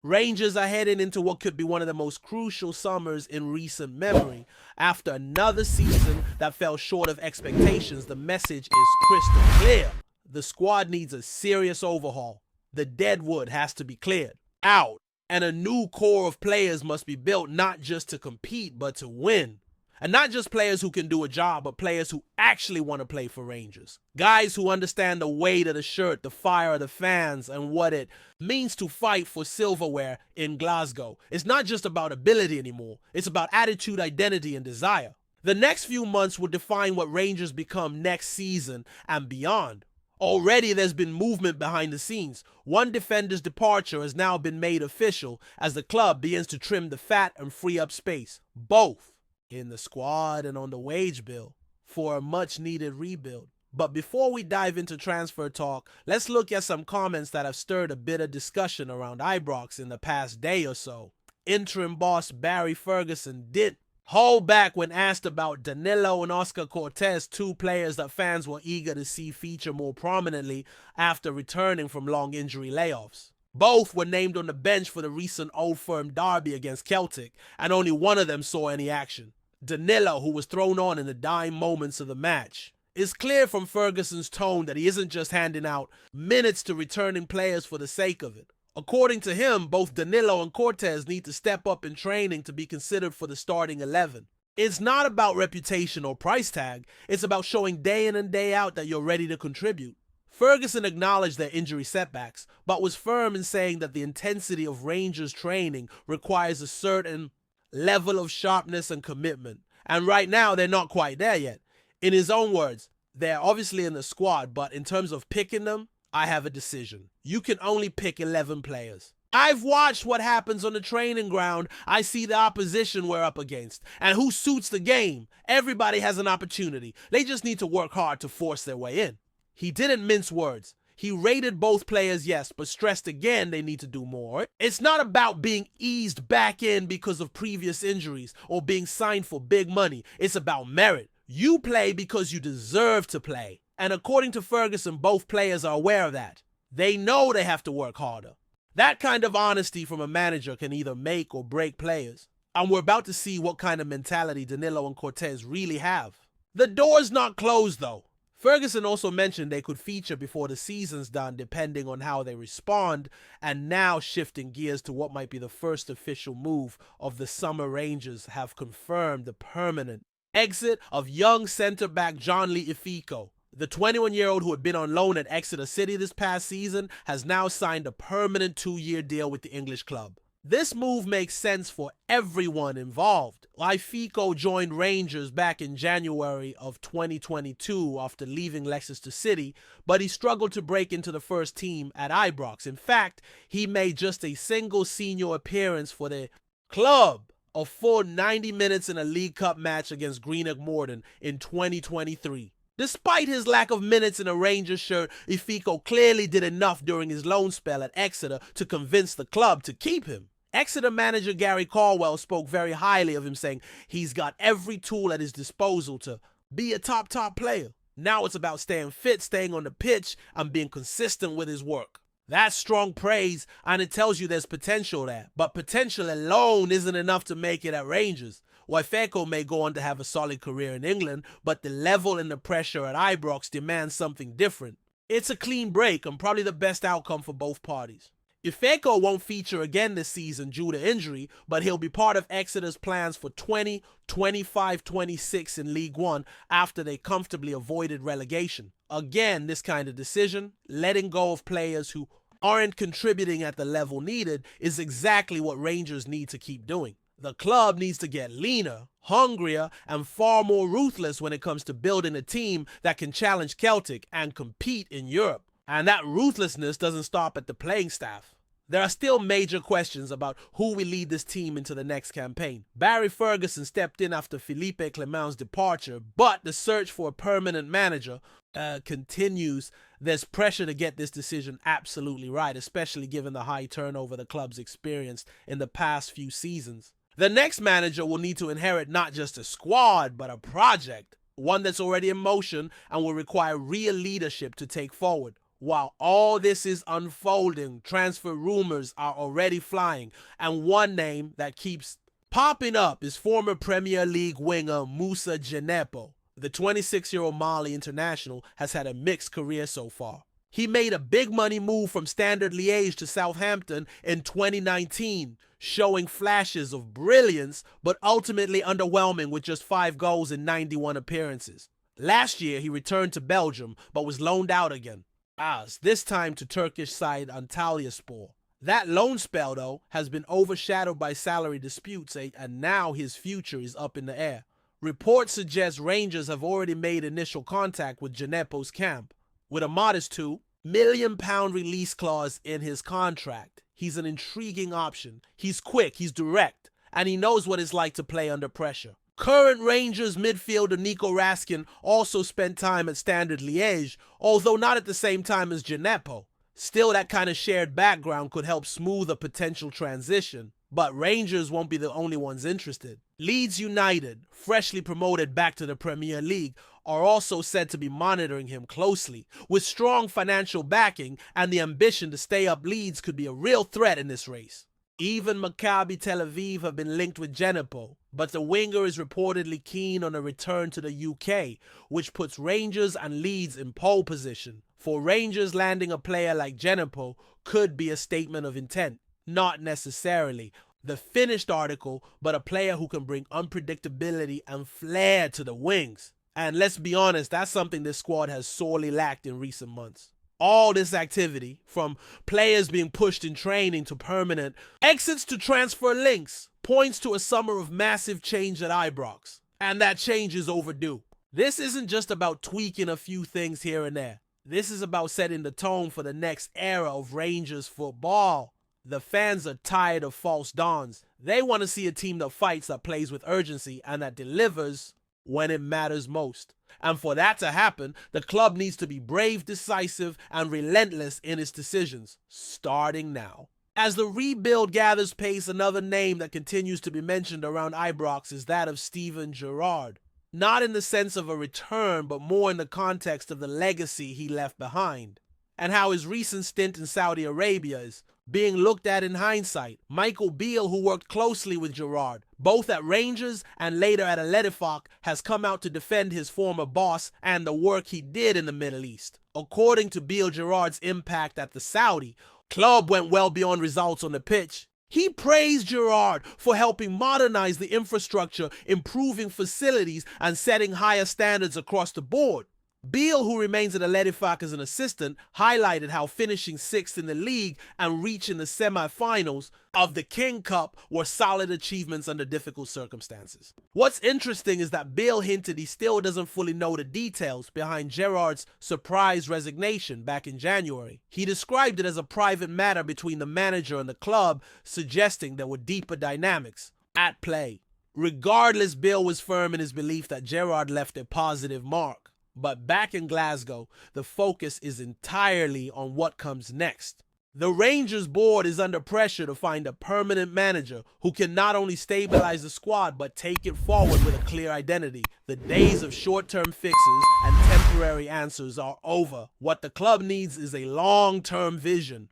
Rangers are heading into what could be one of the most crucial summers in recent memory. After another season that fell short of expectations, the message is crystal clear. The squad needs a serious overhaul. The dead wood has to be cleared out, and a new core of players must be built, not just to compete, but to win. And not just players who can do a job, but players who actually want to play for Rangers. Guys who understand the weight of the shirt, the fire of the fans, and what it means to fight for silverware in Glasgow. It's not just about ability anymore. It's about attitude, identity, and desire. The next few months will define what Rangers become next season and beyond. Already there's been movement behind the scenes. One defender's departure has now been made official as the club begins to trim the fat and free up space. Both in the squad and on the wage bill for a much needed rebuild. But before we dive into transfer talk, let's look at some comments that have stirred a bit of discussion around Ibrox in the past day or so. Interim boss Barry Ferguson did hold back when asked about Danilo and Oscar Cortez, two players that fans were eager to see feature more prominently after returning from long injury layoffs. Both were named on the bench for the recent Old Firm derby against Celtic, and only one of them saw any action. Danilo, who was thrown on in the dying moments of the match. It's clear from Ferguson's tone that he isn't just handing out minutes to returning players for the sake of it. According to him, both Danilo and Cortez need to step up in training to be considered for the starting 11. It's not about reputation or price tag, it's about showing day in and day out that you're ready to contribute. Ferguson acknowledged their injury setbacks, but was firm in saying that the intensity of Rangers training requires a certain level of sharpness and commitment. And right now, they're not quite there yet. In his own words, they're obviously in the squad, but in terms of picking them, I have a decision. You can only pick 11 players. I've watched what happens on the training ground. I see the opposition we're up against and who suits the game. Everybody has an opportunity. They just need to work hard to force their way in. He didn't mince words. He rated both players, yes, but stressed again they need to do more. It's not about being eased back in because of previous injuries or being signed for big money. It's about merit. You play because you deserve to play. And according to Ferguson, both players are aware of that. They know they have to work harder. That kind of honesty from a manager can either make or break players. And we're about to see what kind of mentality Danilo and Cortez really have. The door's not closed though. Ferguson also mentioned they could feature before the season's done depending on how they respond, and now shifting gears to what might be the first official move of the summer. Rangers have confirmed the permanent exit of young centre-back John Lee Ifiko. The 21-year-old who had been on loan at Exeter City this past season has now signed a permanent 2-year deal with the English club. This move makes sense for everyone involved. Ifiko joined Rangers back in January of 2022 after leaving Leicester City, but he struggled to break into the first team at Ibrox. In fact, he made just a single senior appearance for the club, a full 90 minutes in a League Cup match against Greenock Morden in 2023. Despite his lack of minutes in a Rangers shirt, Ifiko clearly did enough during his loan spell at Exeter to convince the club to keep him. Exeter manager Gary Caldwell spoke very highly of him, saying he's got every tool at his disposal to be a top player. Now it's about staying fit, staying on the pitch, and being consistent with his work. That's strong praise, and it tells you there's potential there. But potential alone isn't enough to make it at Rangers. Ifeko may go on to have a solid career in England, but the level and the pressure at Ibrox demands something different. It's a clean break and probably the best outcome for both parties. Ifeko won't feature again this season due to injury, but he'll be part of Exeter's plans for 2025-26 in League One after they comfortably avoided relegation. Again, this kind of decision, letting go of players who aren't contributing at the level needed, is exactly what Rangers need to keep doing. The club needs to get leaner, hungrier, and far more ruthless when it comes to building a team that can challenge Celtic and compete in Europe. And that ruthlessness doesn't stop at the playing staff. There are still major questions about who will lead this team into the next campaign. Barry Ferguson stepped in after Philippe Clement's departure, but the search for a permanent manager continues. There's pressure to get this decision absolutely right, especially given the high turnover the club's experienced in the past few seasons. The next manager will need to inherit not just a squad, but a project, one that's already in motion and will require real leadership to take forward. While all this is unfolding, transfer rumors are already flying, and one name that keeps popping up is former Premier League winger Moussa Djenepo. The 26-year-old Mali international has had a mixed career so far. He made a big money move from Standard Liège to Southampton in 2019, showing flashes of brilliance, but ultimately underwhelming with just 5 goals in 91 appearances. Last year, he returned to Belgium, but was loaned out again. This time to Turkish side Antalyaspor. That loan spell, though, has been overshadowed by salary disputes, and now his future is up in the air. Reports suggest Rangers have already made initial contact with Djenepo's camp. With a modest £2 million release clause in his contract, he's an intriguing option. He's quick, he's direct, and he knows what it's like to play under pressure. Current Rangers midfielder Nico Raskin also spent time at Standard Liège, although not at the same time as Djenepo. Still, that kind of shared background could help smooth a potential transition. But Rangers won't be the only ones interested. Leeds United, freshly promoted back to the Premier League, are also said to be monitoring him closely. With strong financial backing and the ambition to stay up, Leeds could be a real threat in this race. Even Maccabi Tel Aviv have been linked with Djenepo, but the winger is reportedly keen on a return to the UK, which puts Rangers and Leeds in pole position. For Rangers, landing a player like Djenepo could be a statement of intent. Not necessarily the finished article, but a player who can bring unpredictability and flair to the wings. And let's be honest, that's something this squad has sorely lacked in recent months. All this activity, from players being pushed in training to permanent exits to transfer links, points to a summer of massive change at Ibrox. And that change is overdue. This isn't just about tweaking a few things here and there. This is about setting the tone for the next era of Rangers football. The fans are tired of false dawns. They want to see a team that fights, that plays with urgency, and that delivers when it matters most. And for that to happen, the club needs to be brave, decisive, and relentless in its decisions, starting now. As the rebuild gathers pace, another name that continues to be mentioned around Ibrox is that of Steven Gerrard. Not in the sense of a return, but more in the context of the legacy he left behind, and how his recent stint in Saudi Arabia is being looked at in hindsight. Michael Beale, who worked closely with Gerrard, both at Rangers and later at Atletifac, has come out to defend his former boss and the work he did in the Middle East. According to Beale, Gerrard's impact at the Saudi club went well beyond results on the pitch. He praised Gerrard for helping modernize the infrastructure, improving facilities, and setting higher standards across the board. Beale, who remains at Atletifac as an assistant, highlighted how finishing 6th in the league and reaching the semi-finals of the King Cup were solid achievements under difficult circumstances. What's interesting is that Beale hinted he still doesn't fully know the details behind Gerrard's surprise resignation back in January. He described it as a private matter between the manager and the club, suggesting there were deeper dynamics at play. Regardless, Beale was firm in his belief that Gerrard left a positive mark. But back in Glasgow, the focus is entirely on what comes next. The Rangers board is under pressure to find a permanent manager who can not only stabilize the squad but take it forward with a clear identity. The days of short-term fixes and temporary answers are over. What the club needs is a long-term vision.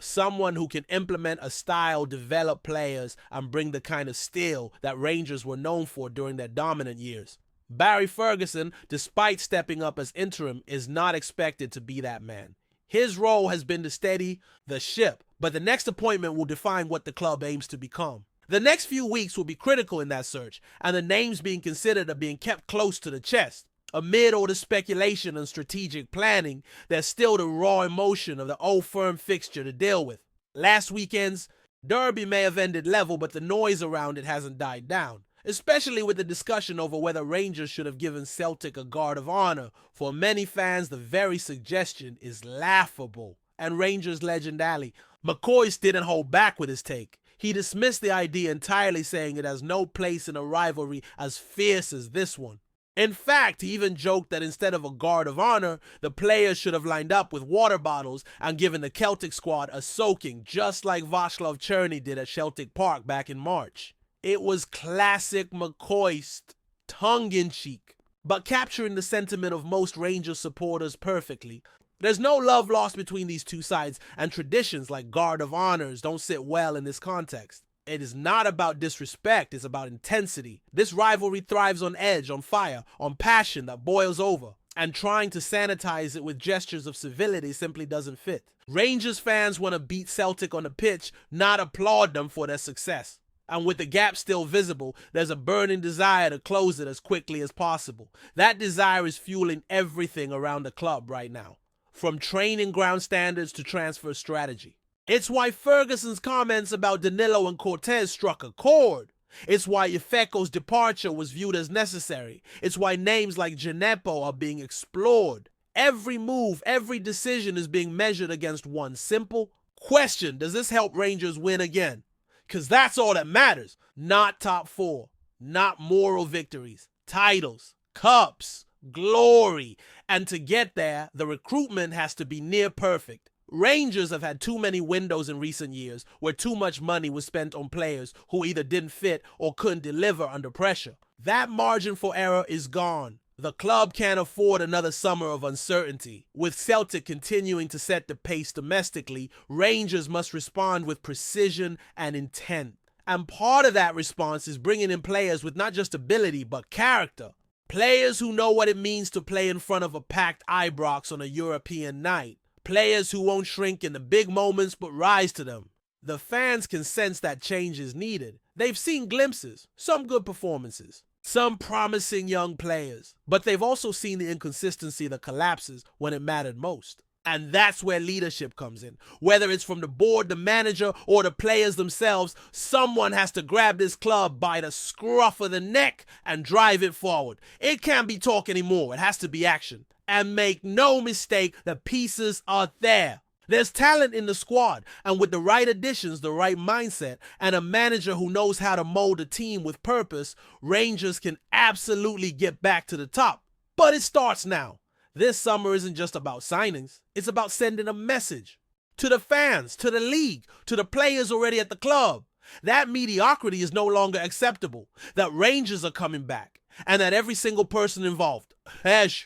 Someone who can implement a style, develop players, and bring the kind of steel that Rangers were known for during their dominant years. Barry Ferguson, despite stepping up as interim, is not expected to be that man. His role has been to steady the ship, but the next appointment will define what the club aims to become. The next few weeks will be critical in that search, and the names being considered are being kept close to the chest. Amid all the speculation and strategic planning, there's still the raw emotion of the Old Firm fixture to deal with. Last weekend's derby may have ended level, but the noise around it hasn't died down. Especially with the discussion over whether Rangers should have given Celtic a guard of honor. For many fans, the very suggestion is laughable. And Rangers legend Ali McCoist didn't hold back with his take. He dismissed the idea entirely, saying it has no place in a rivalry as fierce as this one. In fact, he even joked that instead of a guard of honor, the players should have lined up with water bottles and given the Celtic squad a soaking, just like Václav Černý did at Celtic Park back in March. It was classic McCoist, tongue-in-cheek, but capturing the sentiment of most Rangers supporters perfectly. There's no love lost between these two sides, and traditions like Guard of Honors don't sit well in this context. It is not about disrespect, it's about intensity. This rivalry thrives on edge, on fire, on passion that boils over, and trying to sanitize it with gestures of civility simply doesn't fit. Rangers fans want to beat Celtic on the pitch, not applaud them for their success. And with the gap still visible, there's a burning desire to close it as quickly as possible. That desire is fueling everything around the club right now, from training ground standards to transfer strategy. It's why Ferguson's comments about Danilo and Cortez struck a chord. It's why Ifeko's departure was viewed as necessary. It's why names like Djenepo are being explored. Every move, every decision is being measured against one simple question. Does this help Rangers win again? Because that's all that matters. Not top four, not moral victories, titles, cups, glory. And to get there, the recruitment has to be near perfect. Rangers have had too many windows in recent years where too much money was spent on players who either didn't fit or couldn't deliver under pressure. That margin for error is gone. The club can't afford another summer of uncertainty. With Celtic continuing to set the pace domestically, Rangers must respond with precision and intent. And part of that response is bringing in players with not just ability, but character. Players who know what it means to play in front of a packed Ibrox on a European night. Players who won't shrink in the big moments but rise to them. The fans can sense that change is needed. They've seen glimpses, some good performances, some promising young players, but they've also seen the inconsistency that collapses when it mattered most. And that's where leadership comes in. Whether it's from the board, the manager, or the players themselves, someone has to grab this club by the scruff of the neck and drive it forward. It can't be talk anymore. It has to be action. And make no mistake, the pieces are there. There's talent in the squad, and with the right additions, the right mindset, and a manager who knows how to mold a team with purpose, Rangers can absolutely get back to the top. But it starts now. This summer isn't just about signings. It's about sending a message to the fans, to the league, to the players already at the club. That mediocrity is no longer acceptable, that Rangers are coming back, and that every single person involved,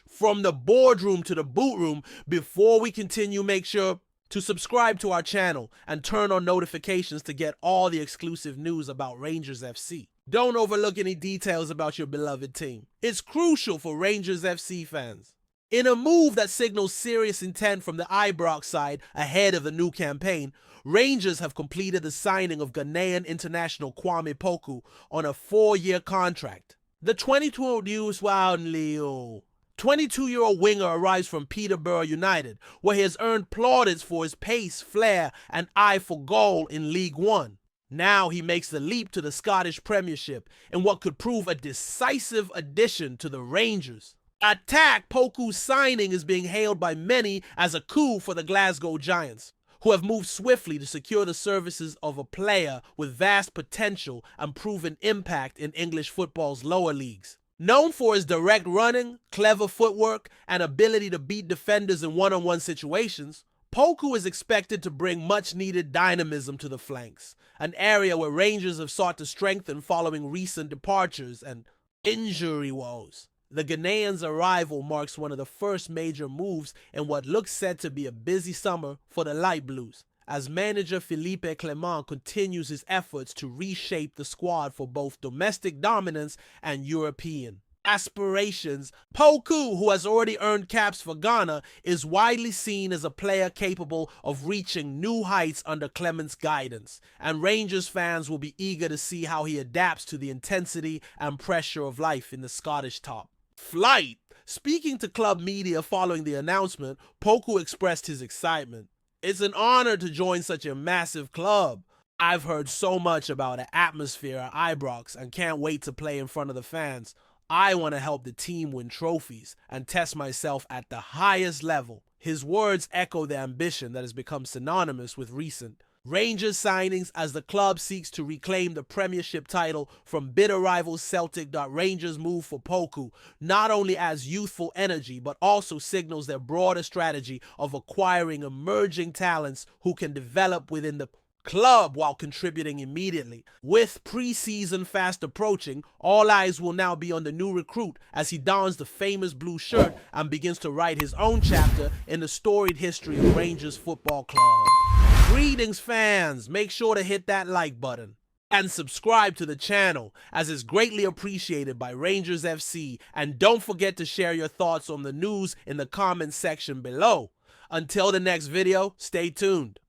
from the boardroom to the boot room. Before we continue, make sure to subscribe to our channel and turn on notifications to get all the exclusive news about Rangers FC. Don't overlook any details about your beloved team. It's crucial for Rangers FC fans. In a move that signals serious intent from the Ibrox side ahead of the new campaign, Rangers have completed the signing of Ghanaian international Kwame Poku on a 4-year contract. The 22-year-old winger arrives from Peterborough United, where he has earned plaudits for his pace, flair, and eye for goal in League One. Now he makes the leap to the Scottish Premiership in what could prove a decisive addition to the Rangers. Attack Poku's signing is being hailed by many as a coup for the Glasgow Giants, who have moved swiftly to secure the services of a player with vast potential and proven impact in English football's lower leagues. Known for his direct running, clever footwork, and ability to beat defenders in one-on-one situations, Poku is expected to bring much-needed dynamism to the flanks, an area where Rangers have sought to strengthen following recent departures and injury woes. The Ghanaian's arrival marks one of the first major moves in what looks set to be a busy summer for the Light Blues, as manager Philippe Clement continues his efforts to reshape the squad for both domestic dominance and European aspirations. Poku, who has already earned caps for Ghana, is widely seen as a player capable of reaching new heights under Clement's guidance, and Rangers fans will be eager to see how he adapts to the intensity and pressure of life in the Scottish top flight. Speaking to club media following the announcement, Poku expressed his excitement. "It's an honor to join such a massive club. I've heard so much about the atmosphere at Ibrox and can't wait to play in front of the fans. I want to help the team win trophies and test myself at the highest level." His words echo the ambition that has become synonymous with recent Rangers signings as the club seeks to reclaim the Premiership title from bitter rivals Celtic. Rangers' move for Poku not only adds youthful energy but also signals their broader strategy of acquiring emerging talents who can develop within the club while contributing immediately. With preseason fast approaching, all eyes will now be on the new recruit as he dons the famous blue shirt and begins to write his own chapter in the storied history of Rangers Football Club. Greetings, fans! Make sure to hit that like button and subscribe to the channel, as it's greatly appreciated by Rangers FC, and don't forget to share your thoughts on the news in the comments section below. Until the next video, stay tuned.